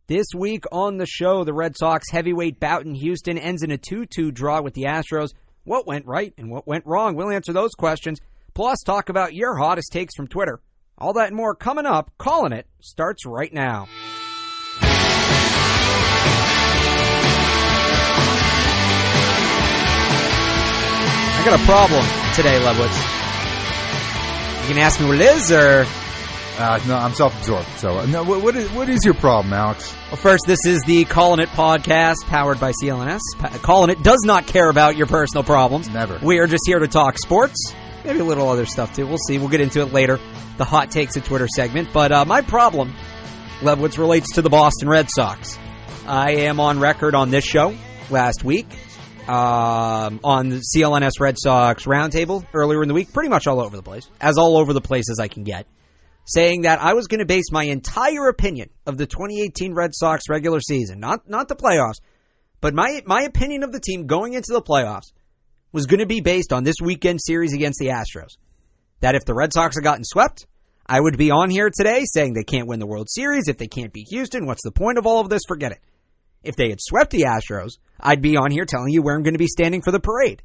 This week on the show, the Red Sox heavyweight bout in Houston ends in a 2-2 draw with the Astros. What went right and what went wrong? We'll answer those questions. Plus, talk about your hottest takes from Twitter. All that and more coming up. Calling It starts right now. I got a problem today, Lebowitz. You can ask me what it is, or... No, I'm self-absorbed. So, no, what is your problem, Alex? Well, first, this is the Calling It podcast, powered by CLNS. Calling It does not care about your personal problems. Never. We are just here to talk sports, maybe a little other stuff, too. We'll see. We'll get into it later, the Hot Takes at Twitter segment. But my problem, Lebowitz, relates to the Boston Red Sox. I am on record on this show last week, on the CLNS Red Sox Roundtable earlier in the week, pretty much all over the place, as all over the place as I can get, saying that I was going to base my entire opinion of the 2018 Red Sox regular season, not the playoffs, but my opinion of the team going into the playoffs was going to be based on this weekend series against the Astros. That if the Red Sox had gotten swept, I would be on here today saying they can't win the World Series. If they can't beat Houston, what's the point of all of this? Forget it. If they had swept the Astros, I'd be on here telling you where I'm going to be standing for the parade.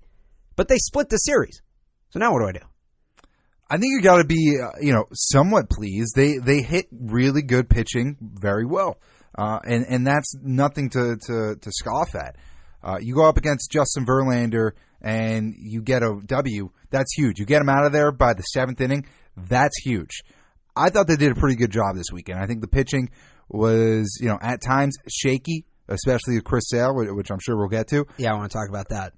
But they split the series. So now what do I do? I think you got to be, somewhat pleased. They hit really good pitching very well, and that's nothing to scoff at. You go up against Justin Verlander and you get a W. That's huge. You get him out of there by the seventh inning. That's huge. I thought they did a pretty good job this weekend. I think the pitching was, at times shaky, especially with Chris Sale, which I'm sure we'll get to. Yeah, I want to talk about that.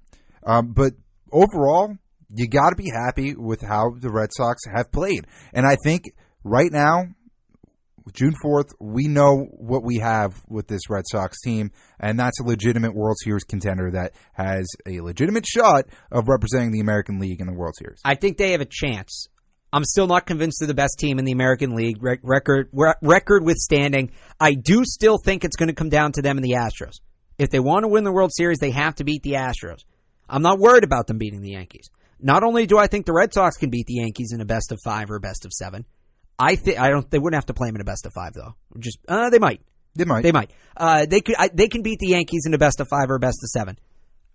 But overall, you got to be happy with how the Red Sox have played. And I think right now, June 4th, we know what we have with this Red Sox team, and that's a legitimate World Series contender that has a legitimate shot of representing the American League in the World Series. I think they have a chance. I'm still not convinced they're the best team in the American League, record withstanding. I do still think it's going to come down to them and the Astros. If they want to win the World Series, they have to beat the Astros. I'm not worried about them beating the Yankees. Not only do I think the Red Sox can beat the Yankees in a best of 5 or a best of 7, they wouldn't have to play them in a best of 5 though. Just they might. They can beat the Yankees in a best of 5 or a best of 7,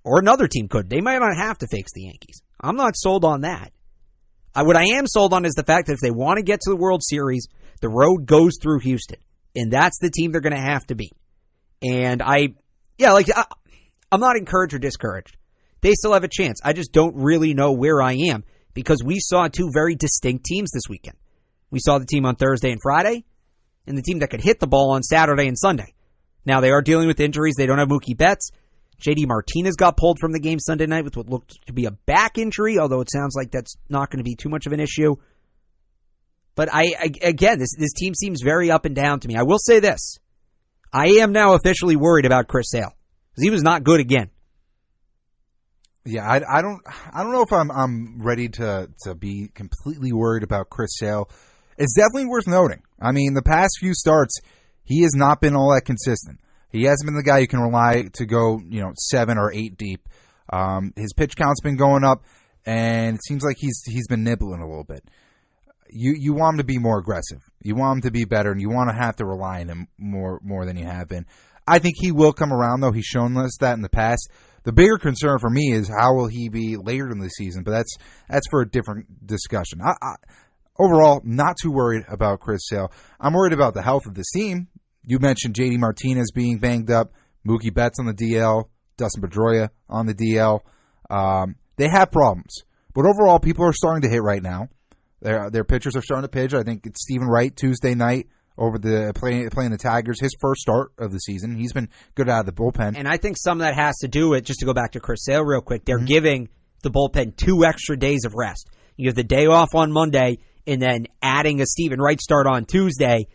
or another team could. They might not have to face the Yankees. I'm not sold on that. What I am sold on is the fact that if they want to get to the World Series, the road goes through Houston, and that's the team they're going to have to beat. And I'm not encouraged or discouraged. They still have a chance. I just don't really know where I am, because we saw two very distinct teams this weekend. We saw the team on Thursday and Friday, and the team that could hit the ball on Saturday and Sunday. Now, they are dealing with injuries. They don't have Mookie Betts. JD Martinez got pulled from the game Sunday night with what looked to be a back injury, although it sounds like that's not going to be too much of an issue. But again, this team seems very up and down to me. I will say this. I am now officially worried about Chris Sale, because he was not good again. Yeah, I don't know if I'm ready to be completely worried about Chris Sale. It's definitely worth noting. I mean, the past few starts, he has not been all that consistent. He hasn't been the guy you can rely to go, 7 or 8 deep. His pitch count's been going up, and it seems like he's been nibbling a little bit. You want him to be more aggressive. You want him to be better, and you want to have to rely on him more than you have been. I think he will come around, though. He's shown us that in the past. The bigger concern for me is how will he be later in the season, but that's for a different discussion. Overall, not too worried about Chris Sale. I'm worried about the health of this team. You mentioned JD Martinez being banged up, Mookie Betts on the DL, Dustin Pedroia on the DL. They have problems, but overall, people are starting to hit right now. Their pitchers are starting to pitch. I think it's Stephen Wright Tuesday night over playing the Tigers, his first start of the season. He's been good out of the bullpen. And I think some of that has to do with, just to go back to Chris Sale real quick, they're giving the bullpen 2 extra days of rest. You have the day off on Monday, and then adding a Stephen Wright start on Tuesday.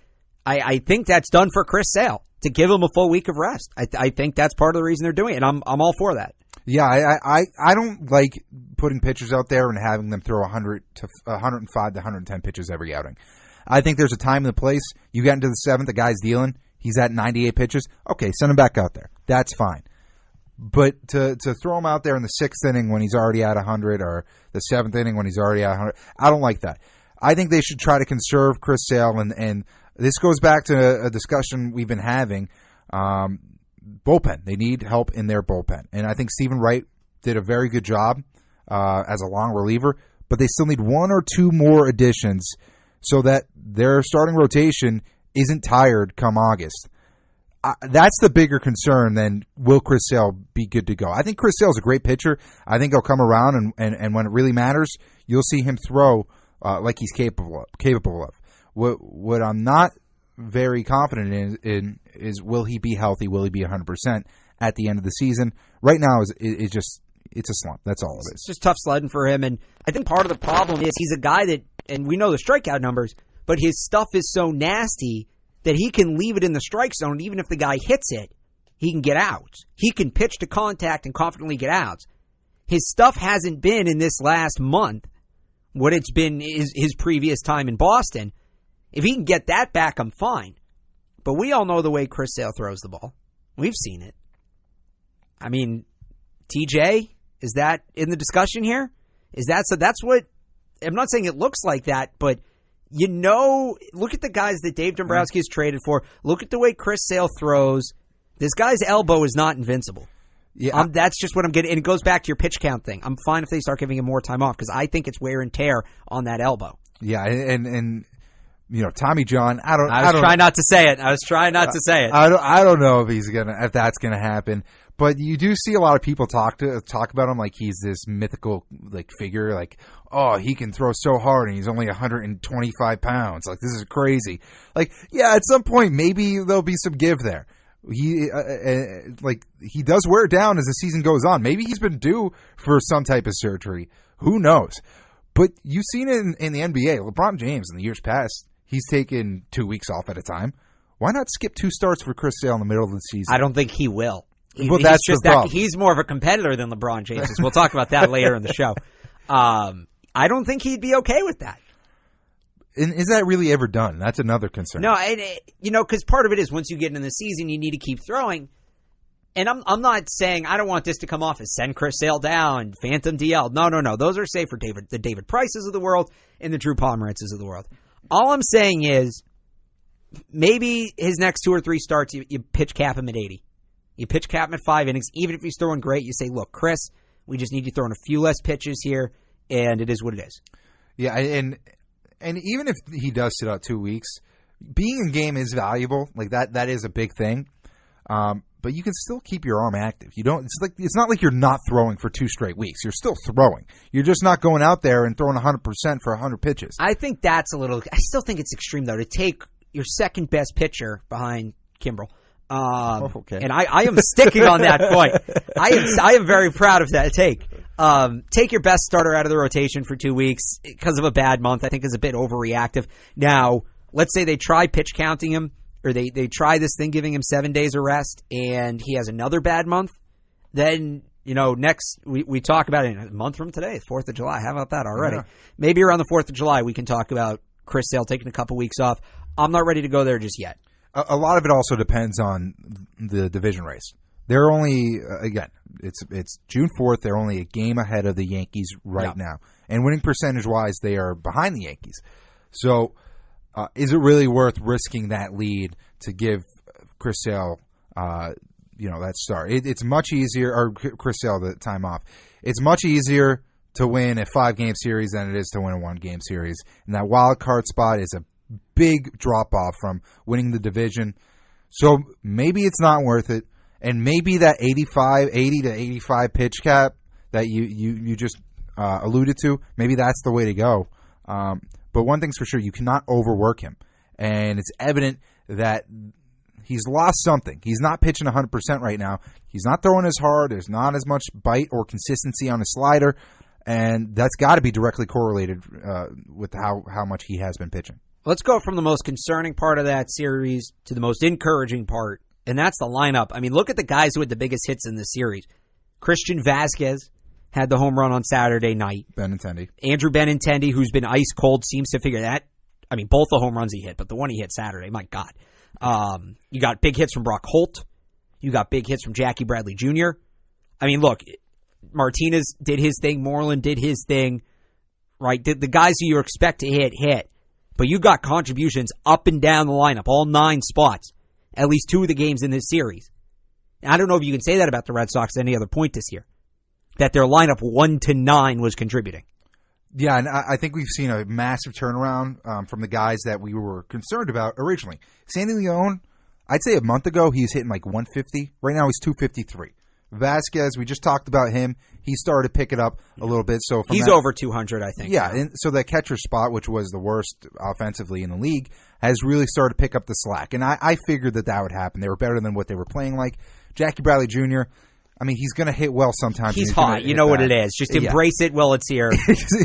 I think that's done for Chris Sale, to give him a full week of rest. I think that's part of the reason they're doing it, and I'm all for that. Yeah, I don't like putting pitchers out there and having them throw 105 to 110 pitches every outing. I think there's a time and a place. You get into the 7th, the guy's dealing. He's at 98 pitches. Okay, send him back out there. That's fine. But to throw him out there in the 6th inning when he's already at 100, or the 7th inning when he's already at 100, I don't like that. I think they should try to conserve Chris Sale, and this goes back to a discussion we've been having Bullpen. They need help in their bullpen. And I think Stephen Wright did a very good job as a long reliever, but they still need one or two more additions so that their starting rotation isn't tired come August. That's the bigger concern than will Chris Sale be good to go. I think Chris Sale's a great pitcher. I think he'll come around, and when it really matters, you'll see him throw like he's capable of. What I'm not very confident in is will he be healthy? Will he be 100% at the end of the season? Right now is just it's a slump. That's all it is. It's just tough sledding for him, and I think part of the problem is he's a guy that, and we know the strikeout numbers, but his stuff is so nasty that he can leave it in the strike zone. Even if the guy hits it, he can get out. He can pitch to contact and confidently get out. His stuff hasn't been in this last month what it's been his previous time in Boston. If he can get that back, I'm fine. But we all know the way Chris Sale throws the ball. We've seen it. I mean, TJ, is that in the discussion here? That's what, I'm not saying it looks like that, but look at the guys that Dave Dombrowski has traded for. Look at the way Chris Sale throws. This guy's elbow is not invincible. Yeah, that's just what I'm getting. And it goes back to your pitch count thing. I'm fine if they start giving him more time off because I think it's wear and tear on that elbow. Yeah, and Tommy John. I was trying not to say it. I don't know if that's gonna happen. But you do see a lot of people talk about him like he's this mythical figure. Like, oh, he can throw so hard and he's only 125 pounds. Like, this is crazy. Like, yeah, at some point maybe there'll be some give there. He does wear down as the season goes on. Maybe he's been due for some type of surgery. Who knows? But you've seen it in the NBA. LeBron James in the years past, he's taken 2 weeks off at a time. Why not skip 2 starts for Chris Sale in the middle of the season? I don't think he will. Well, that's just the problem. He's more of a competitor than LeBron James is. We'll talk about that later in the show. I don't think he'd be okay with that. And is that really ever done? That's another concern. No, because part of it is once you get into the season, you need to keep throwing. And I'm not saying I don't want this to come off as send Chris Sale down, Phantom DL. No. Those are safe for the David Prices of the world and the Drew Pomerantzes of the world. All I'm saying is maybe his next 2 or 3 starts, you pitch cap him at 80. You pitch cap him at 5 innings. Even if he's throwing great, you say, look, Chris, we just need you throwing a few less pitches here, and it is what it is. Yeah, and even if he does sit out 2 weeks, being in game is valuable. Like that is a big thing. But you can still keep your arm active. It's not like you're not throwing for 2 straight weeks. You're still throwing. You're just not going out there and throwing 100% for 100 pitches. I think that's I still think it's extreme though to take your second best pitcher behind Kimbrel. Okay. And I am sticking on that point. I am very proud of that take. Take your best starter out of the rotation for 2 weeks because of a bad month. I think is a bit overreactive. Now, let's say they try pitch counting him, or they try this thing giving him 7 days of rest, and he has another bad month. Then next we talk about it a month from today, 4th of July. How about that already? Yeah. Maybe around the 4th of July we can talk about Chris Sale taking a couple weeks off. I'm not ready to go there just yet. A lot of it also depends on the division race. They're only, again, it's June 4th. They're only a game ahead of the Yankees right now. And winning percentage-wise, they are behind the Yankees. So is it really worth risking that lead to give Chris Sale, that start? It's much easier, or Chris Sale the time off. It's much easier to win a 5-game series than it is to win a 1-game series. And that wild card spot is a big drop-off from winning the division. So maybe it's not worth it. And maybe that 80 to 85 pitch cap that you just alluded to, maybe that's the way to go. But one thing's for sure, you cannot overwork him. And it's evident that he's lost something. He's not pitching 100% right now. He's not throwing as hard. There's not as much bite or consistency on his slider. And that's got to be directly correlated with how much he has been pitching. Let's go from the most concerning part of that series to the most encouraging part, and that's the lineup. I mean, look at the guys who had the biggest hits in the series. Christian Vasquez had the home run on Saturday night. Benintendi. Andrew Benintendi, who's been ice cold, seems to figure that. I mean, both the home runs he hit, but the one he hit Saturday, my God. You got big hits from Brock Holt. You got big hits from Jackie Bradley Jr. I mean, look, Martinez did his thing. Moreland did his thing. Right? The guys who you expect to hit. But you got contributions up and down the lineup, all 9 spots. at least 2 of the games in this series. And I don't know if you can say that about the Red Sox at any other point this year, that their lineup 1-9 was contributing. Yeah, and I think we've seen a massive turnaround from the guys that we were concerned about originally. Sandy Leon, I'd say a month ago, he was hitting like 150. Right now, he's 253. Vasquez, we just talked about him. He started to pick it up a little bit. So he's over 200, I think. Yeah, and so that catcher spot, which was the worst offensively in the league, has really started to pick up the slack. And I figured that would happen. They were better than what they were playing like. Jackie Bradley Jr., I mean, he's going to hit well sometimes. He's hot. You know what it is. Just embrace it while it's here.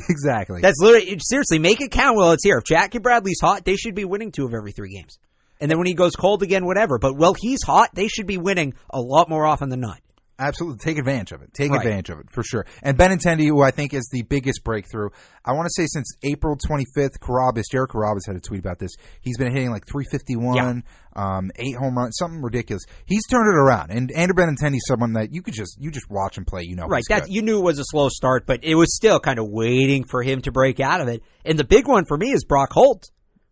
Exactly. That's literally, seriously, make it count while it's here. If Jackie Bradley's hot, they should be winning 2 of every 3 games. And then when he goes cold again, whatever. But while he's hot, they should be winning a lot more often than not. Absolutely. Take advantage of it. Take advantage of it, for sure. And Benintendi, who I think is the biggest breakthrough, I want to say since April 25th, Jared Carrabis had a tweet about this. He's been hitting like 351, 8 home runs, something ridiculous. He's turned it around. And Andrew Benintendi is someone that you just watch him play. You know, right. You knew it was a slow start, but it was still kind of waiting for him to break out of it. And the big one for me is Brock Holt.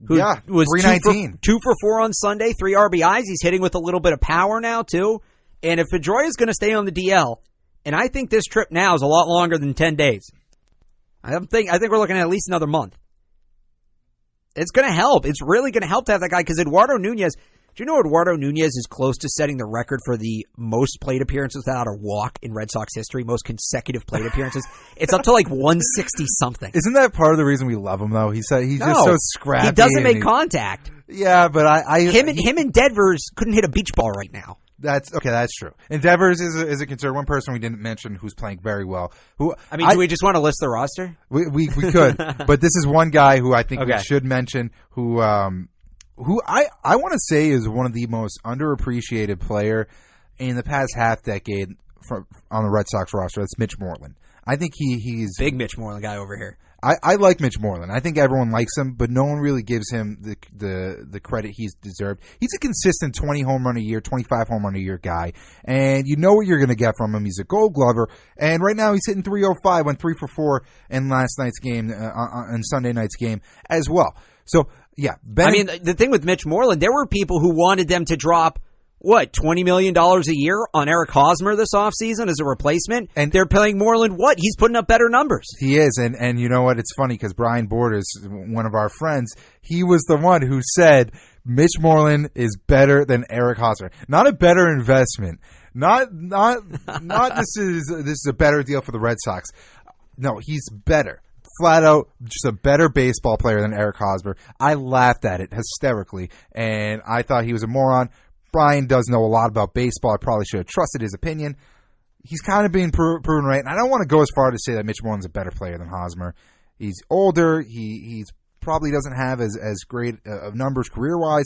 Who was 319. 2 for 4 on Sunday, 3 RBIs. He's hitting with a little bit of power now, too. And if Pedroia is going to stay on the DL, and I think this trip now is a lot longer than 10 days. I think we're looking at least another month. It's going to help. It's really going to help to have that guy, because Eduardo Nunez, do you know Eduardo Nunez is close to setting the record for the most plate appearances without a walk in Red Sox history, most consecutive plate appearances? It's up to like 160-something. Isn't that part of the reason we love him, though? He's just so scrappy. He doesn't make contact. Yeah, but Him and Devers couldn't hit a beach ball right now. That's true. And Devers is a concern. One person we didn't mention who's playing very well. Do we just want to list the roster? We could, but this is one guy who I think we should mention. Who I want to say is one of the most underappreciated player in the past half decade on the Red Sox roster. That's Mitch Moreland. I think he's big Mitch Moreland guy over here. I like Mitch Moreland. I think everyone likes him, but no one really gives him the credit he's deserved. He's a consistent 20 home run a year, 25 home run a year guy, and you know what you're going to get from him. He's a Gold Glover, and right now he's hitting 305, went 3 for 4 in last night's game, on Sunday night's game as well. So yeah, the thing with Mitch Moreland, there were people who wanted them to drop $20 million a year on Eric Hosmer this offseason as a replacement? And they're paying Moreland what? He's putting up better numbers. He is. And you know what? It's funny because Brian Borders, one of our friends, he was the one who said Mitch Moreland is better than Eric Hosmer. Not a better investment. Not this is a better deal for the Red Sox. No, he's better. Flat out, just a better baseball player than Eric Hosmer. I laughed at it hysterically, and I thought he was a moron. Brian does know a lot about baseball. I probably should have trusted his opinion. He's kind of being proven right. And I don't want to go as far to say that Mitch Moreland's a better player than Hosmer. He's older. He's probably doesn't have as great of numbers career-wise.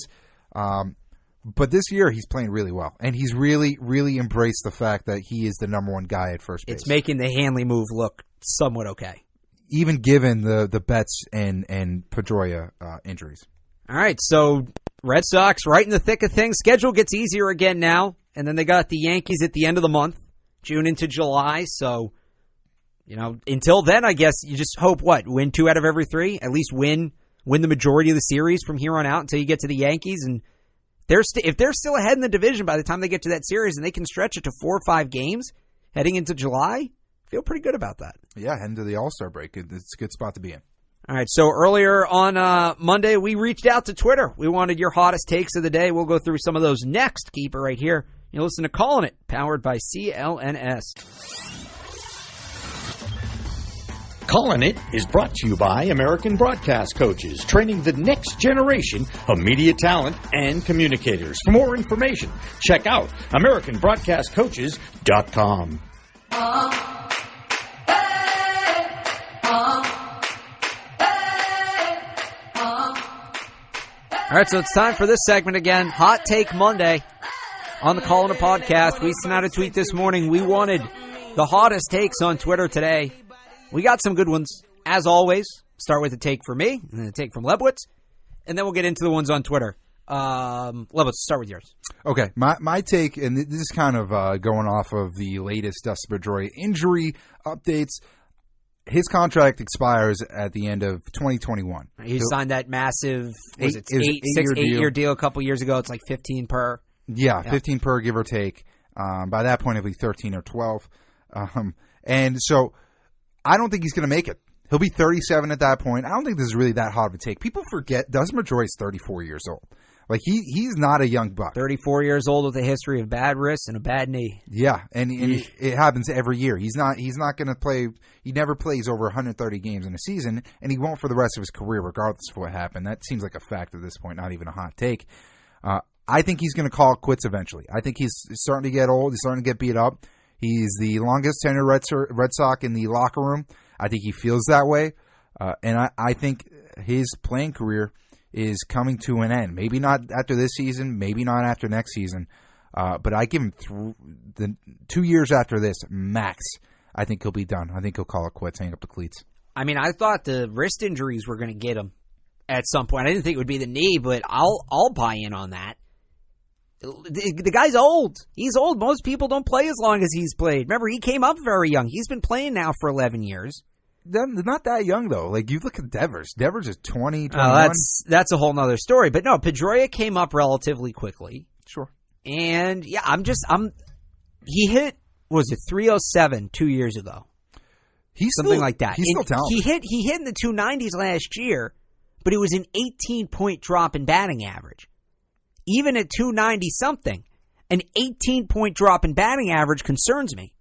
But this year, he's playing really well. And he's really, really embraced the fact that he is the number one guy at first base. It's making the Hanley move look somewhat okay. Even given the Betts and Pedroia injuries. All right, so Red Sox right in the thick of things. Schedule gets easier again now, and then they got the Yankees at the end of the month, June into July. So, until then, I guess you just hope win 2 out of every 3, at least win the majority of the series from here on out until you get to the Yankees. And if they're still ahead in the division by the time they get to that series, and they can stretch it to 4 or 5 games heading into July, I feel pretty good about that. Yeah, heading to the All-Star break, it's a good spot to be in. All right, so earlier on Monday, we reached out to Twitter. We wanted your hottest takes of the day. We'll go through some of those next. Keep it right here. You listen to Callin' It, powered by CLNS. Callin' It is brought to you by American Broadcast Coaches, training the next generation of media talent and communicators. For more information, check out AmericanBroadcastCoaches.com. All right, so it's time for this segment again. Hot Take Monday on the Callin' It podcast. We sent out a tweet this morning. We wanted the hottest takes on Twitter today. We got some good ones, as always. Start with a take from me, and then a take from Lebowitz, and then we'll get into the ones on Twitter. Lebowitz, start with yours. Okay, my take, and this is kind of going off of the latest Dustin Pedroia injury updates. His contract expires at the end of 2021. He signed that massive, 8-year deal a couple years ago. It's like 15 per. Yeah, 15 per, give or take. By that point, it'll be 13 or 12. And so I don't think he's going to make it. He'll be 37 at that point. I don't think this is really that hard of a take. People forget Dustin Pedroia is 34 years old. Like, he's not a young buck. 34 years old with a history of bad wrists and a bad knee. Yeah, and it happens every year. He's not going to play. He never plays over 130 games in a season, and he won't for the rest of his career, regardless of what happened. That seems like a fact at this point, not even a hot take. I think he's going to call it quits eventually. I think he's starting to get old. He's starting to get beat up. He's the longest tenured Red Sox in the locker room. I think he feels that way, and I think his playing career is coming to an end. Maybe not after this season, maybe not after next season, but I give him the 2 years after this, max. I think he'll be done. I think he'll call it quits, hang up the cleats. I mean, I thought the wrist injuries were going to get him at some point. I didn't think it would be the knee, but I'll buy in on that. The guy's old. He's old. Most people don't play as long as he's played. Remember, he came up very young. He's been playing now for 11 years. They're not that young, though. Like, you look at Devers. Devers is 20, 21. That's a whole nother story. But no, Pedroia came up relatively quickly. Sure. And, yeah, he hit, was it 307 2 years ago? Something like that. He's still talented. He hit in the 290s last year, but it was an 18-point drop in batting average. Even at 290-something, an 18-point drop in batting average concerns me.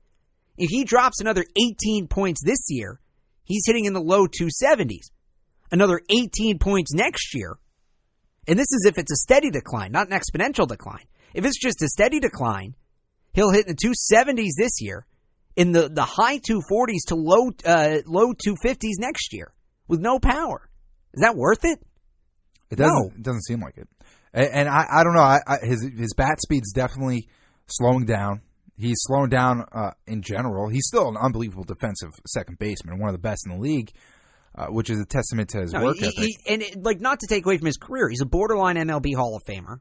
If he drops another 18 points this year, he's hitting in the low 270s. Another 18 points next year. And this is if it's a steady decline, not an exponential decline. If it's just a steady decline, he'll hit in the 270s this year, in the high 240s to low 250s next year, with no power. Is that worth it? It doesn't seem like it. And I don't know. His bat speed's definitely slowing down. He's slowing down in general. He's still an unbelievable defensive second baseman, one of the best in the league, which is a testament to his work ethic. Not to take away from his career, he's a borderline MLB Hall of Famer.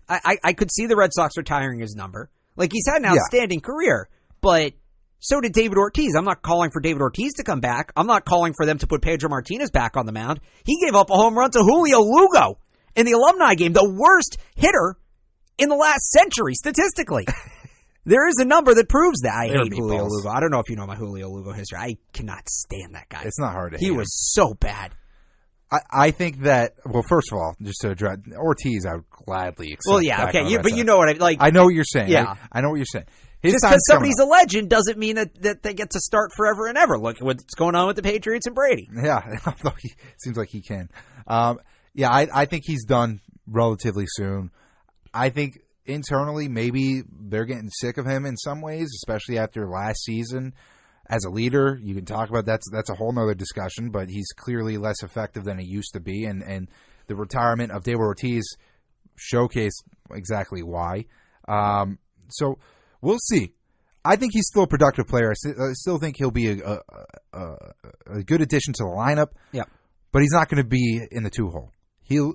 I could see the Red Sox retiring his number. Like, he's had an outstanding career, but so did David Ortiz. I'm not calling for David Ortiz to come back. I'm not calling for them to put Pedro Martinez back on the mound. He gave up a home run to Julio Lugo in the alumni game, the worst hitter in the last century, statistically. There is a number that proves that. I hate Julio Lugo. I don't know if you know my Julio Lugo history. I cannot stand that guy. It's not hard to hate He was so bad. I think that, well, first of all, just to address Ortiz, I would gladly accept. Well, yeah, okay, but you know what I like. I know what you're saying. Yeah. I know what you're saying. Just because somebody's a legend doesn't mean that they get to start forever and ever. Look at what's going on with the Patriots and Brady. Yeah, although he seems like he can. I think he's done relatively soon. I think internally maybe they're getting sick of him in some ways, especially after last season. As a leader, you can talk about that's a whole nother discussion, but he's clearly less effective than he used to be, and the retirement of David Ortiz showcased exactly why. So we'll see. I think he's still a productive player. I still think he'll be a good addition to the lineup. Yeah, but he's not going to be in the 2-hole.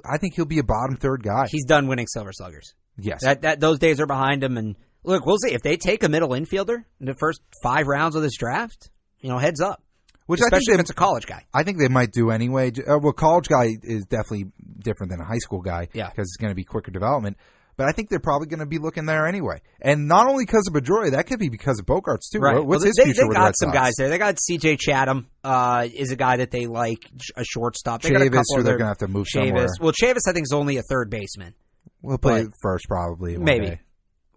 I think he'll be a bottom third guy. He's done winning Silver Sluggers. Yes, those days are behind him. And look, we'll see if they take a middle infielder in the first 5 rounds of this draft. Heads up. Which especially if it's a college guy. I think they might do anyway. Well, college guy is definitely different than a high school guy. Yeah, because it's going to be quicker development. But I think they're probably going to be looking there anyway. And not only because of Pedroia, that could be because of Bogarts, too. Right. What's his future with the Red Sox? They got some guys there. They got C.J. Chatham is a guy that they like, a shortstop. They Chavis, got a couple who they're going to have to move somewhere. Well, Chavis, I think, is only a third baseman. We'll play first probably. Maybe. Day.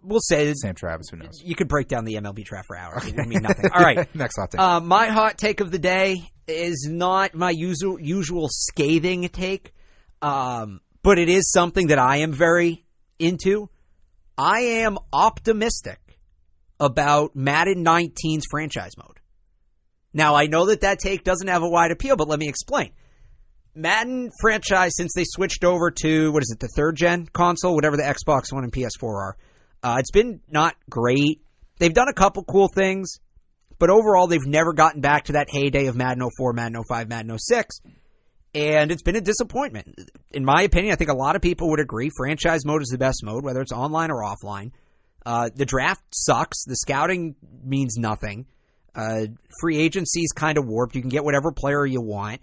We'll say. Sam Travis, who knows? You could break down the MLB draft for hours. It would mean nothing. All right. Next hot take. My hot take of the day is not my usual scathing take, but it is something that I am very into. I am optimistic about Madden 19's franchise mode. Now, I know that take doesn't have a wide appeal, but let me explain. Madden franchise, since they switched over to, the 3rd-gen console, whatever the Xbox One and PS4 are, it's been not great. They've done a couple cool things, but overall, they've never gotten back to that heyday of Madden 04, Madden 05, Madden 06. And it's been a disappointment. In my opinion, I think a lot of people would agree franchise mode is the best mode, whether it's online or offline. The draft sucks. The scouting means nothing. Free agency is kind of warped. You can get whatever player you want.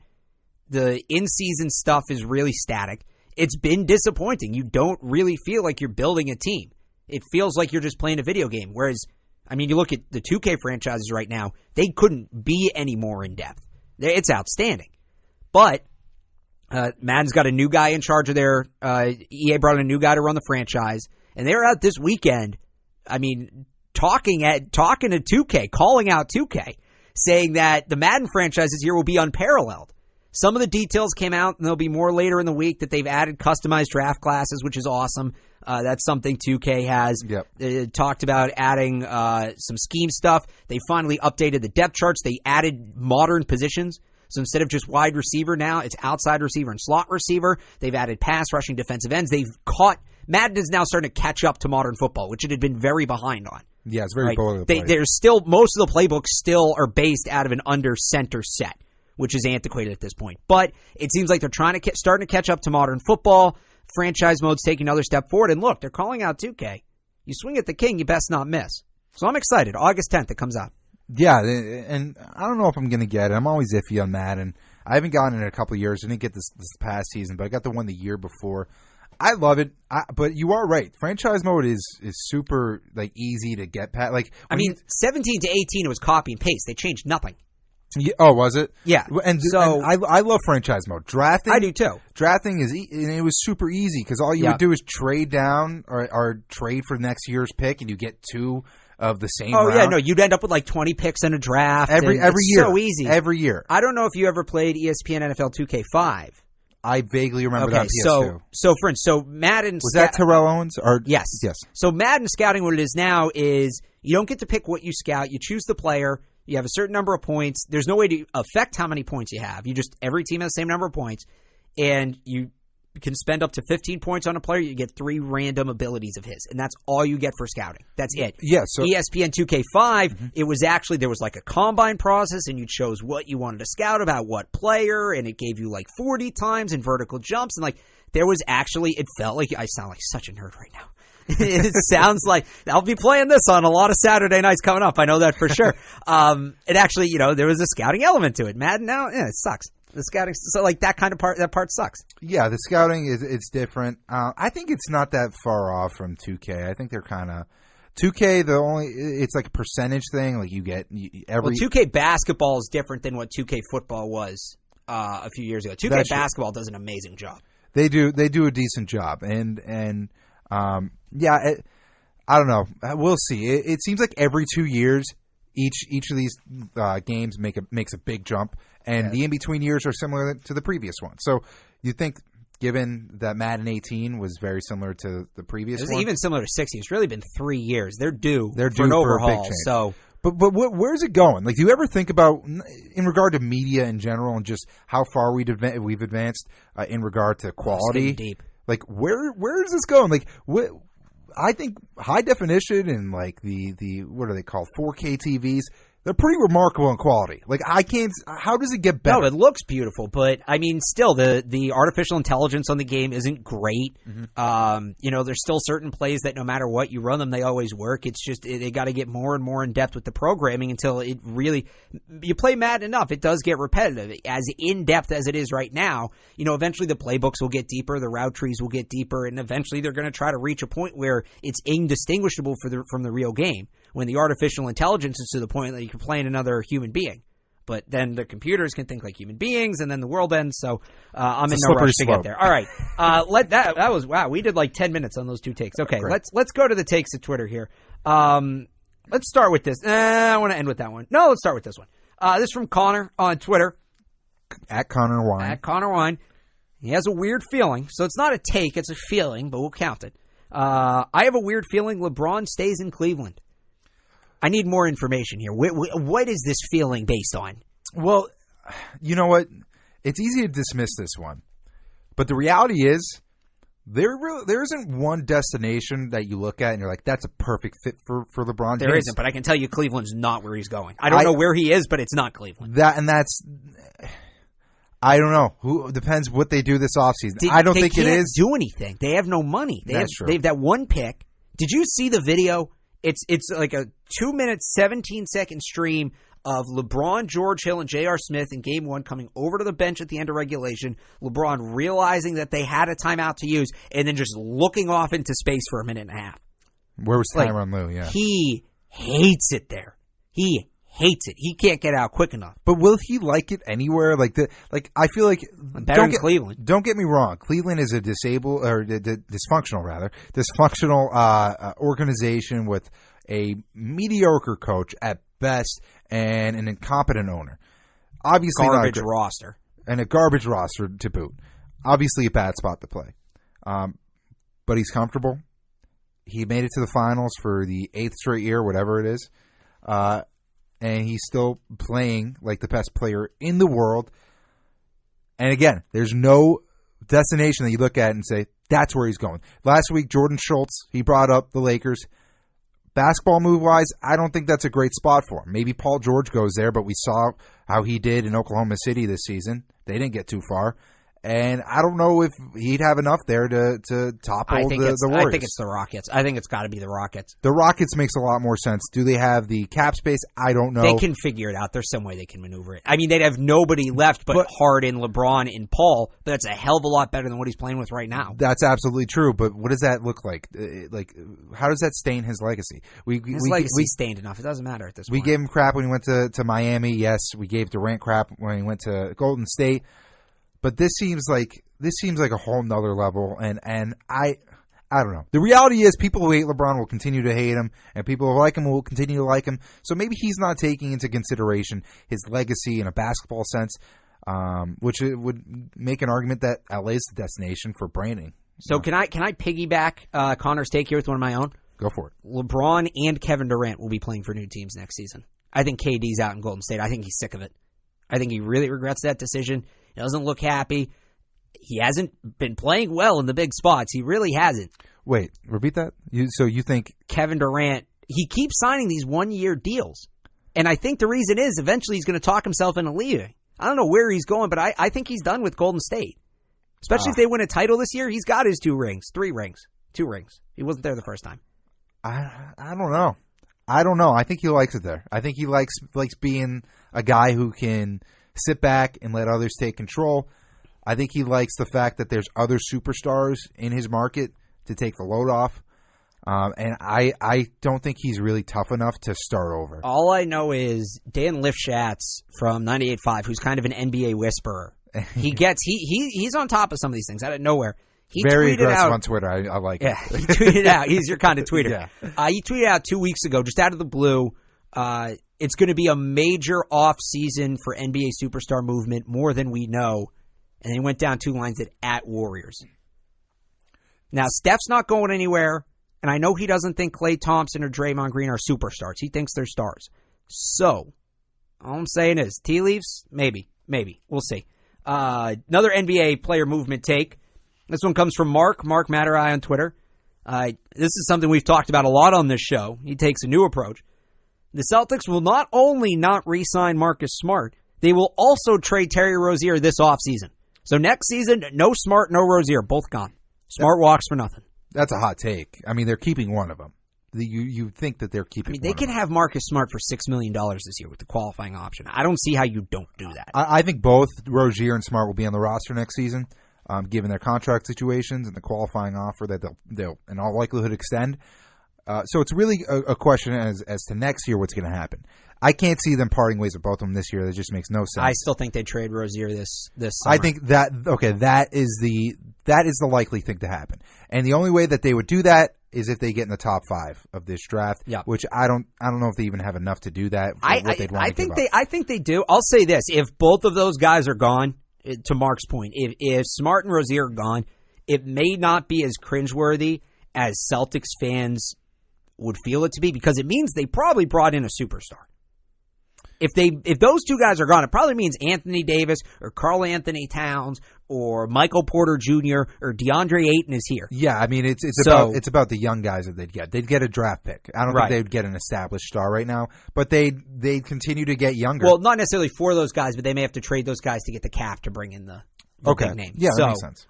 The in-season stuff is really static. It's been disappointing. You don't really feel like you're building a team. It feels like you're just playing a video game. Whereas, I mean, you look at the 2K franchises right now, they couldn't be any more in depth. It's outstanding. But Madden's got a new guy in charge of their EA brought in a new guy to run the franchise, and they're out this weekend. I mean, talking to 2K, calling out 2K, saying that the Madden franchise this year will be unparalleled. Some of the details came out, and there'll be more later in the week, that they've added customized draft classes, which is awesome. That's something 2K has. Talked about adding some scheme stuff. They finally updated the depth charts. They added modern positions. So instead of just wide receiver now, it's outside receiver and slot receiver. They've added pass rushing defensive ends. Madden is now starting to catch up to modern football, which it had been very behind on. Yeah, it's very boilerplate. There's still, most of the playbooks still are based out of an under center set, which is antiquated at this point. But it seems like they're starting to catch up to modern football. Franchise mode's taking another step forward. And look, they're calling out 2K. You swing at the king, you best not miss. So I'm excited. August 10th, it comes out. Yeah, and I don't know if I'm going to get it. I'm always iffy on Madden. I haven't gotten it in a couple of years. I didn't get this past season, but I got the one the year before. I love it, but you are right. Franchise mode is super easy to get past. 17 to 18, it was copy and paste. They changed nothing. Yeah, oh, was it? Yeah. And I love franchise mode. Drafting, I do too. Drafting and it was super easy because all you would do is trade down or trade for next year's pick, and you get two of the same round. Yeah, no, you'd end up with 20 picks in a draft. Every year. So easy. Every year. I don't know if you ever played ESPN NFL 2K5. I vaguely remember that on PS2. So Madden... Was that Terrell Owens? Yes. Yes. So Madden scouting, what it is now is you don't get to pick what you scout. You choose the player. You have a certain number of points. There's no way to affect how many points you have. Every team has the same number of points. And you can spend up to 15 points on a player. You get 3 random abilities of his. And that's all you get for scouting. That's it. Yeah. So ESPN 2K5, it was actually, there was a combine process, and you chose what you wanted to scout about what player, and it gave you 40 times in vertical jumps. And there was actually, it felt like, I sound like such a nerd right now. It sounds like I'll be playing this on a lot of Saturday nights coming up. I know that for sure. It actually, there was a scouting element to it. Madden now, it sucks. The scouting, so that part sucks. Yeah, the scouting it's different. I think it's not that far off from 2K. I think they're kind of 2K. It's a percentage thing. You get every. Well, 2K basketball is different than what 2K football was a few years ago. 2K basketball does an amazing job. They do a decent job, and I don't know. We'll see. It seems like every 2 years, each of these games makes a big jump. And the in-between years are similar to the previous one. So you think, given that Madden 18 was very similar to the previous one? Even similar to 16. It's really been 3 years. They're due for an overhaul. A big change. So, but where's it going? Do you ever think about, in regard to media in general, and just how far we've advanced in regard to quality? Deep. Where is this going? I think high definition and the what are they called, 4K TVs, they're pretty remarkable in quality. How does it get better? No, it looks beautiful, but still the artificial intelligence on the game isn't great. Mm-hmm. There's still certain plays that no matter what you run them, they always work. It's just they got to get more and more in depth with the programming until it really. You play Madden enough, it does get repetitive. As in depth as it is right now, eventually the playbooks will get deeper, the route trees will get deeper, and eventually they're going to try to reach a point where it's indistinguishable from the real game. When the artificial intelligence is to the point that you can play another human being. But then the computers can think like human beings, and then the world ends. So I'm in no rush to get there. All right, that was wow. We did 10 minutes on those 2 takes. Okay, Great. let's go to the takes at Twitter here. Let's start with this. I want to end with that one. No, let's start with this one. This is from Connor on Twitter. At Connor Wine. At Connor Wine. He has a weird feeling. So it's not a take, it's a feeling, but we'll count it. I have a weird feeling LeBron stays in Cleveland. I need more information here. What is this feeling based on? Well, you know what? It's easy to dismiss this one. But the reality is, there isn't one destination that you look at and you're like, that's a perfect fit for LeBron James. There isn't, but I can tell you Cleveland's not where he's going. I don't know where he is, but it's not Cleveland. I don't know. Depends what they do this offseason. I don't think it is. They can't do anything. They have no money. They have that one pick. Did you see the video? It's like a 2-minute, 17-second stream of LeBron, George Hill, and J.R. Smith in Game 1 coming over to the bench at the end of regulation, LeBron realizing that they had a timeout to use, and then just looking off into space for a minute and a half. Where was Tyronn Lue? Yeah. He hates it there. He hates it. He can't get out quick enough. But will he like it anywhere? I feel like better in Cleveland. Don't get me wrong. Cleveland is a dysfunctional organization with a mediocre coach at best and an incompetent owner. Obviously, garbage roster and a garbage roster to boot. Obviously, a bad spot to play. But he's comfortable. He made it to the finals for the 8th straight year, whatever it is. And he's still playing like the best player in the world. And again, there's no destination that you look at and say, that's where he's going. Last week, Jordan Schultz, he brought up the Lakers. Basketball move-wise, I don't think that's a great spot for him. Maybe Paul George goes there, but we saw how he did in Oklahoma City this season. They didn't get too far. And I don't know if he'd have enough there to topple the Warriors. I think it's the Rockets. I think it's got to be the Rockets. The Rockets makes a lot more sense. Do they have the cap space? I don't know. They can figure it out. There's some way they can maneuver it. I mean, they'd have nobody left but Harden, LeBron, and Paul, but that's a hell of a lot better than what he's playing with right now. That's absolutely true, but what does that look like? How does that stain his legacy? His legacy's stained enough. It doesn't matter at this point. We gave him crap when he went to Miami. Yes, we gave Durant crap when he went to Golden State. But this seems like a whole nother level, and I don't know. The reality is people who hate LeBron will continue to hate him, and people who like him will continue to like him. So maybe he's not taking into consideration his legacy in a basketball sense, which would make an argument that LA is the destination for branding. So can I piggyback Connor's take here with one of my own? Go for it. LeBron and Kevin Durant will be playing for new teams next season. I think KD's out in Golden State. I think he's sick of it. I think he really regrets that decision. He doesn't look happy. He hasn't been playing well in the big spots. He really hasn't. Wait, repeat that? So you think Kevin Durant, he keeps signing these one-year deals. And I think the reason is eventually he's going to talk himself into leaving. I don't know where he's going, but I think he's done with Golden State. Especially if they win a title this year. He's got his 2 rings. He wasn't there the first time. I don't know. I think he likes it there. I think he likes being a guy who can sit back and let others take control. I think he likes the fact that there's other superstars in his market to take the load off. And I don't think he's really tough enough to start over. All I know is Dan Lifshatz from 98.5, who's kind of an NBA whisperer. He's on top of some of these things out of nowhere. He very tweeted aggressive out, on Twitter. I like it. Yeah, he tweeted out. He's your kind of tweeter. Yeah. He tweeted out 2 weeks ago, just out of the blue, it's going to be a major off-season for NBA superstar movement, more than we know. And he went down 2 lines at Warriors. Now, Steph's not going anywhere, and I know he doesn't think Klay Thompson or Draymond Green are superstars. He thinks they're stars. So, all I'm saying is, tea leaves? Maybe. We'll see. Another NBA player movement take. This one comes from Mark Matterai on Twitter. This is something we've talked about a lot on this show. He takes a new approach. The Celtics will not only not re-sign Marcus Smart, they will also trade Terry Rozier this offseason. So next season, no Smart, no Rozier, both gone. Smart walks for nothing. That's a hot take. I mean, they're keeping one of them. You think that they're keeping one they can have Marcus Smart for $6 million this year with the qualifying option. I don't see how you don't do that. I think both Rozier and Smart will be on the roster next season, given their contract situations and the qualifying offer that they'll in all likelihood extend. So it's really a question as to next year what's going to happen. I can't see them parting ways with both of them this year. That just makes no sense. I still think they trade Rozier this summer. I think that is the likely thing to happen. And the only way that they would do that is if they get in the top 5 of this draft. Yeah. Which I don't know if they even have enough to do that. I think they do. I'll say this: if both of those guys are gone, to Mark's point, if Smart and Rozier are gone, it may not be as cringeworthy as Celtics fans would feel it to be, because it means they probably brought in a superstar. If those 2 guys are gone, it probably means Anthony Davis or Karl Anthony Towns or Michael Porter Jr. or DeAndre Ayton is here. Yeah, I mean it's about the young guys that they'd get. They'd get a draft pick. I don't think they'd get an established star right now, but they continue to get younger. Well, not necessarily for those guys, but they may have to trade those guys to get the cap to bring in the big name. Yeah, that makes sense.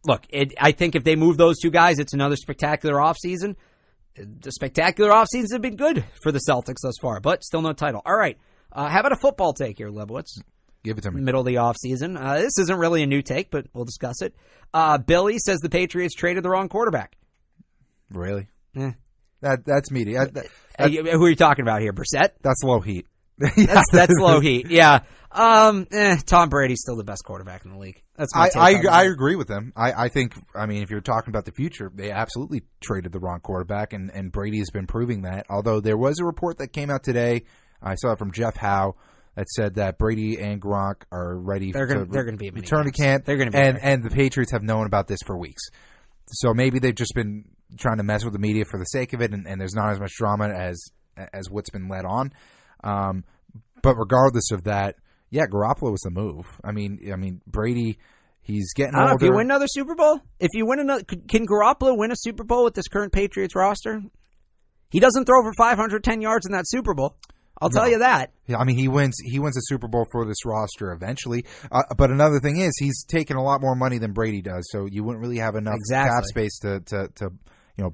Look, I think if they move those 2 guys, it's another spectacular offseason. The spectacular offseasons have been good for the Celtics thus far, but still no title. All right. How about a football take here, Lebowitz? Give it to me. Middle of the offseason. This isn't really a new take, but we'll discuss it. Billy says the Patriots traded the wrong quarterback. Really? That's media. Who are you talking about here? Brissett? That's low heat. That's low heat. Yeah. Tom Brady's still the best quarterback in the league. That's my take. I agree with them. I think, if you're talking about the future, they absolutely traded the wrong quarterback, and Brady has been proving that. Although there was a report that came out today, I saw it from Jeff Howe, that said that Brady and Gronk are ready to be return to camp. They're going to be and the Patriots have known about this for weeks. So maybe they've just been trying to mess with the media for the sake of it, and there's not as much drama as what's been led on. But regardless of that, yeah, Garoppolo was the move. I mean, Brady, he's getting older. If you win another Super Bowl, can Garoppolo win a Super Bowl with this current Patriots roster? He doesn't throw for 510 yards in that Super Bowl. I'll tell you that. Yeah, he wins a Super Bowl for this roster eventually. But another thing is, he's taking a lot more money than Brady does, so you wouldn't really have enough cap space to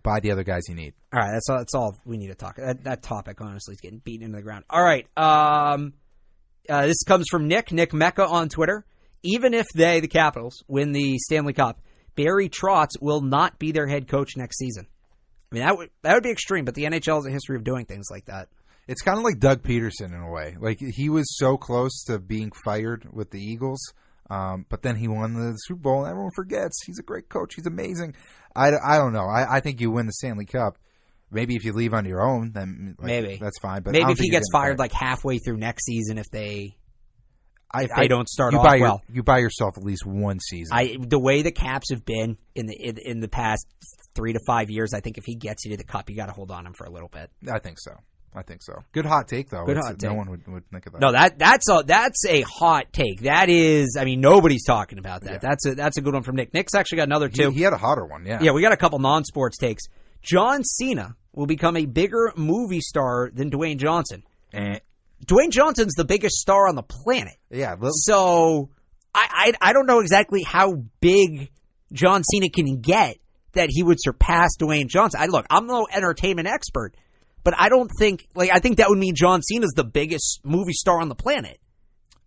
buy the other guys you need. All right, that's all we need to talk. That topic, honestly, is getting beaten into the ground. All right, this comes from Nick Mecca on Twitter. Even if the Capitals, win the Stanley Cup, Barry Trotz will not be their head coach next season. I mean, that would be extreme, but the NHL has a history of doing things like that. It's kind of like Doug Peterson in a way. Like, he was so close to being fired with the Eagles, but then he won the Super Bowl, and everyone forgets. He's a great coach. He's amazing. I don't know. I think you win the Stanley Cup. Maybe if you leave on your own, then maybe that's fine. But maybe if he gets fired like halfway through next season, if they don't start off well, you buy yourself at least one season. The way the Caps have been in the past 3 to 5 years, I think if he gets you to the Cup, you got to hold on him for a little bit. I think so. Good hot take, though. Good hot take. No one would think of that. No, that's a hot take. That is, nobody's talking about that. Yeah. That's a good one from Nick. Nick's actually got another too. He had a hotter one, yeah. Yeah, we got a couple non-sports takes. John Cena will become a bigger movie star than Dwayne Johnson. Dwayne Johnson's the biggest star on the planet. Yeah. So I don't know exactly how big John Cena can get that he would surpass Dwayne Johnson. I'm no entertainment expert. But I don't think, I think that would mean John Cena's the biggest movie star on the planet.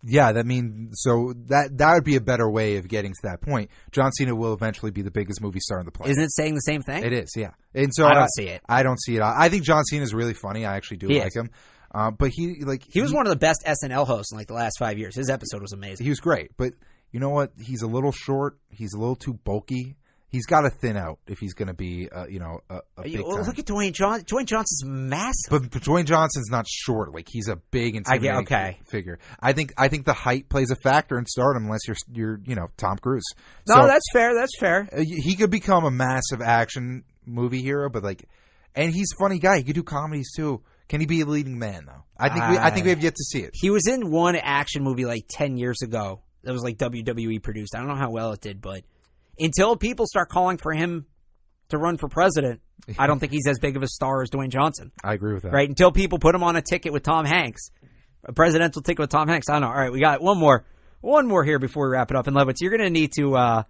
Yeah, that would be a better way of getting to that point. John Cena will eventually be the biggest movie star on the planet. Isn't it saying the same thing? It is, yeah. And so I don't see it. I don't see it. I think John Cena is really funny. I actually do like him. But he was one of the best SNL hosts in the last 5 years. His episode was amazing. He was great. But you know what? He's a little short. He's a little too bulky. He's got to thin out if he's going to be, a big time. Look at Dwayne Johnson. Dwayne Johnson's massive. But Dwayne Johnson's not short. He's a big, intimidating figure. I think the height plays a factor in stardom unless you're Tom Cruise. No, so, that's fair. That's fair. He could become a massive action movie hero, but and he's a funny guy. He could do comedies too. Can he be a leading man though? I think we have yet to see it. He was in one action movie 10 years ago that was WWE produced. I don't know how well it did, but. Until people start calling for him to run for president, I don't think he's as big of a star as Dwayne Johnson. I agree with that. Right? Until people put him on a ticket with Tom Hanks, a presidential ticket with Tom Hanks. I don't know. All right, we got one more here before we wrap it up. And Lebowitz, you're going to need to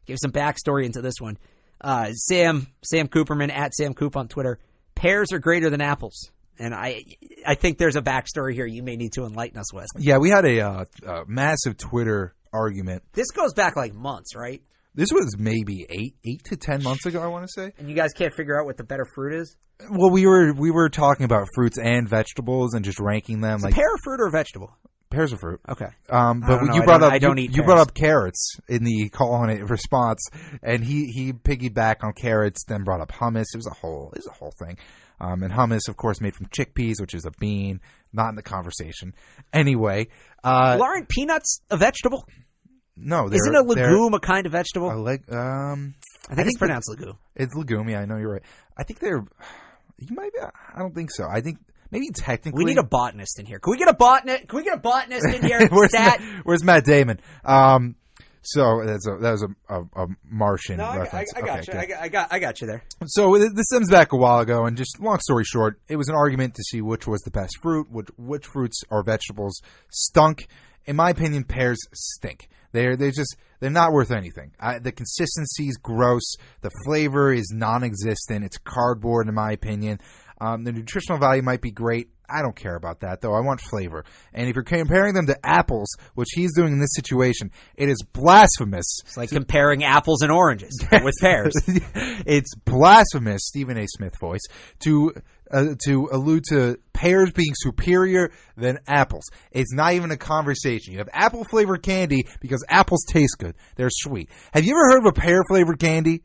give some backstory into this one. Sam Cooperman, at Sam Coop on Twitter. Pears are greater than apples. And I think there's a backstory here you may need to enlighten us with. Yeah, we had a massive Twitter argument. This goes back months, right? This was maybe 8 to 10 months ago, I want to say. And you guys can't figure out what the better fruit is? Well, we were talking about fruits and vegetables and just ranking them. Is a pear a fruit or a vegetable? Pear's a fruit. Okay. But you brought up carrots in the call on it response, and he piggybacked on carrots, then brought up hummus. It was a whole thing. And hummus, of course, made from chickpeas, which is a bean, not in the conversation. Anyway, aren't peanuts a vegetable? No, isn't a legume a kind of vegetable? I think it's pronounced legume. It's legume. Yeah, I know you're right. I think they're. You might be. I don't think so. I think maybe technically we need a botanist in here. Can we get a botanist in here? Where's Matt Damon? So that was a Martian reference. I got you there. So this stems back a while ago, and just long story short, it was an argument to see which was the best fruit, which fruits or vegetables stunk. In my opinion, pears stink. They're not worth anything. The consistency is gross. The flavor is non-existent. It's cardboard, in my opinion. The nutritional value might be great. I don't care about that, though. I want flavor. And if you're comparing them to apples, which he's doing in this situation, it is blasphemous. It's like comparing apples and oranges with pears. It's blasphemous, Stephen A. Smith voice, to allude to pears being superior than apples. It's not even a conversation. You have apple-flavored candy because apples taste good. They're sweet. Have you ever heard of a pear-flavored candy?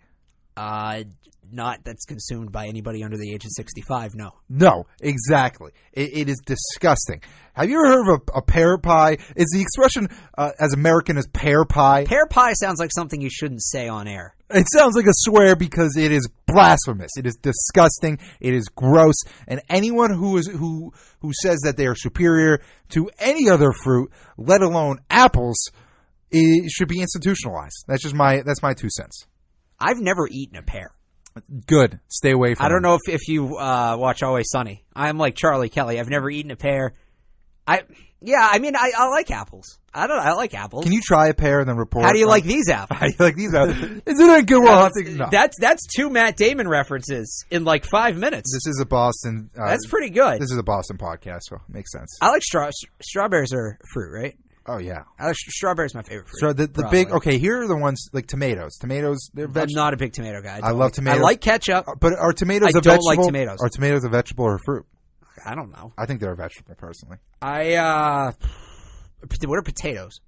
Not that's consumed by anybody under the age of 65, no. No, exactly. It is disgusting. Have you ever heard of a pear pie? Is the expression as American as pear pie? Pear pie sounds like something you shouldn't say on air. It sounds like a swear because it is blasphemous. It is disgusting. It is gross. And anyone who says that they are superior to any other fruit, let alone apples, it should be institutionalized. That's my 2 cents. I've never eaten a pear. Good. Stay away from I don't know if you watch Always Sunny. I'm like Charlie Kelly. I've never eaten a pear. I like apples. I like apples. Can you try a pear and then report? How do you like these apples? How do you like these apples? Is it a good one? No. That's 2 Matt Damon references in like 5 minutes. This is a Boston. That's pretty good. This is a Boston podcast, so it makes sense. I like strawberries are fruit, right? Oh, yeah. Strawberries my favorite fruit. So the big, okay, here are the ones like tomatoes. Tomatoes, they're vegetables. I'm not a big tomato guy. I love tomatoes. I like ketchup. But are tomatoes a I vegetable? don't like tomatoes. Are tomatoes a vegetable or a fruit? I don't know. I think they're a vegetable, personally. What are potatoes?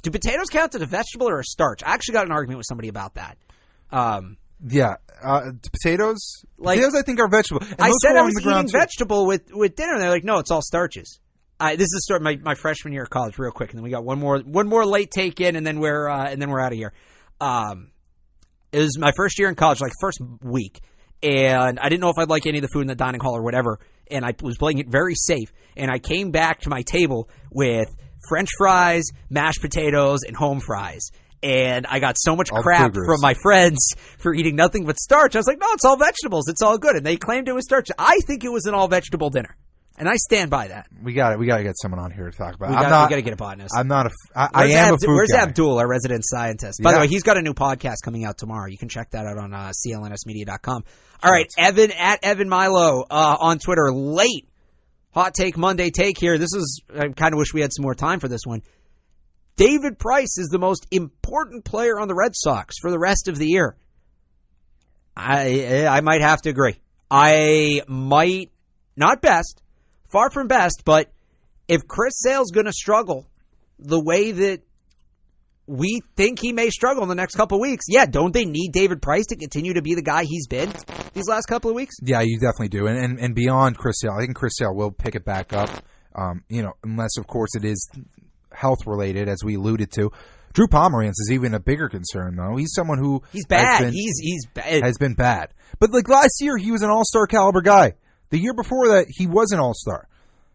Do potatoes count as a vegetable or a starch? I actually got in an argument with somebody about that. Yeah. Potatoes, I think are vegetable. And I said I was eating vegetable with dinner, and they're like, no, it's all starches. This is my freshman year of college, real quick, and then we got one more late take in, and then we're out of here. It was my first year in college, like first week, and I didn't know if I'd like any of the food in the dining hall or whatever, and I was playing it very safe, and I came back to my table with French fries, mashed potatoes, and home fries. And I got so much crap from my friends for eating nothing but starch. I was like, no, it's all vegetables. It's all good. And they claimed it was starch. I think it was an all vegetable dinner. And I stand by that. We got to get someone on here to talk about it. We got to get a botanist. I'm not I am a food Where's guy. Abdul, our resident scientist? By the way, he's got a new podcast coming out tomorrow. You can check that out on clnsmedia.com. All right, Evan, at Evan Milo on Twitter. Late Hot Take Monday take here. I kind of wish we had some more time for this one. David Price is the most important player on the Red Sox for the rest of the year. I might have to agree. I might, not best, far from best, but if Chris Sale's going to struggle the way that we think he may struggle in the next couple of weeks, don't they need David Price to continue to be the guy he's been these last couple of weeks? Yeah, you definitely do. And beyond Chris Sale, I think Chris Sale will pick it back up, unless, of course, it is health-related, as we alluded to. Drew Pomeranz is even a bigger concern, though. He's someone who he's bad. He's bad. Has been bad. But like last year, he was an all-star caliber guy. The year before that, he was an all-star.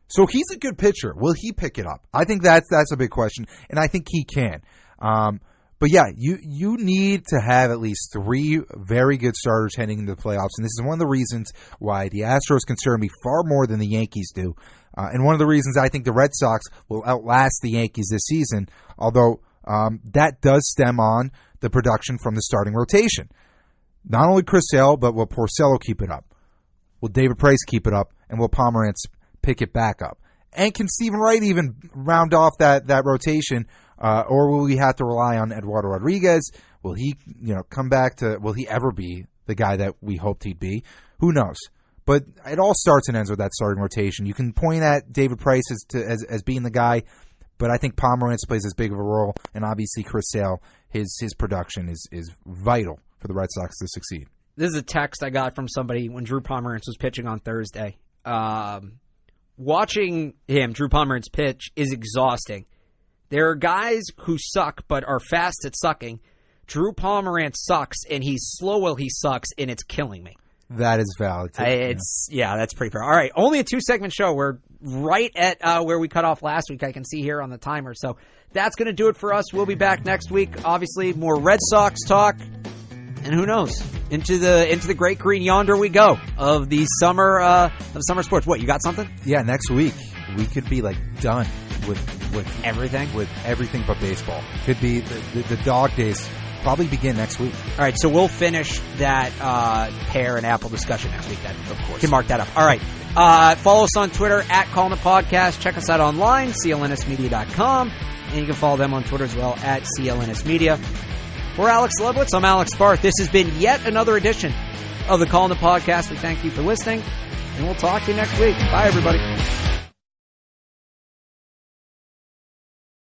So he's a good pitcher. Will he pick it up? I think that's a big question, and I think he can. But yeah, you need to have at least 3 very good starters heading into the playoffs, and this is one of the reasons why the Astros concern me far more than the Yankees do. And one of the reasons I think the Red Sox will outlast the Yankees this season, although that does stem on the production from the starting rotation. Not only Chris Sale, but will Porcello keep it up? Will David Price keep it up? And will Pomeranz pick it back up? And can Stephen Wright even round off that rotation? Or will we have to rely on Eduardo Rodriguez? Will he come back to, will he ever be the guy that we hoped he'd be? Who knows? But it all starts and ends with that starting rotation. You can point at David Price as being the guy, but I think Pomeranz plays as big of a role, and obviously Chris Sale, his production is vital for the Red Sox to succeed. This is a text I got from somebody when Drew Pomeranz was pitching on Thursday. Watching him, Drew Pomeranz, pitch is exhausting. There are guys who suck but are fast at sucking. Drew Pomeranz sucks, and he's slow while he sucks, and it's killing me. That is valid. That's pretty fair. All right, only a 2-segment show. We're right at where we cut off last week. I can see here on the timer. So that's going to do it for us. We'll be back next week. Obviously, more Red Sox talk, and who knows, into the great green yonder we go of the summer sports. What, you got something? Yeah, next week we could be like done with everything but baseball. Could be the dog days probably begin next week. All right, so we'll finish that pear and apple discussion next week. Then, of course, can mark that up. All right, follow us on Twitter at Calling It Podcast. Check us out online, clnsmedia.com, and you can follow them on Twitter as well at clnsmedia. For Alex Lebowitz, I'm Alex Barth. This has been yet another edition of the Calling It Podcast. We thank you for listening, and we'll talk to you next week. Bye, everybody.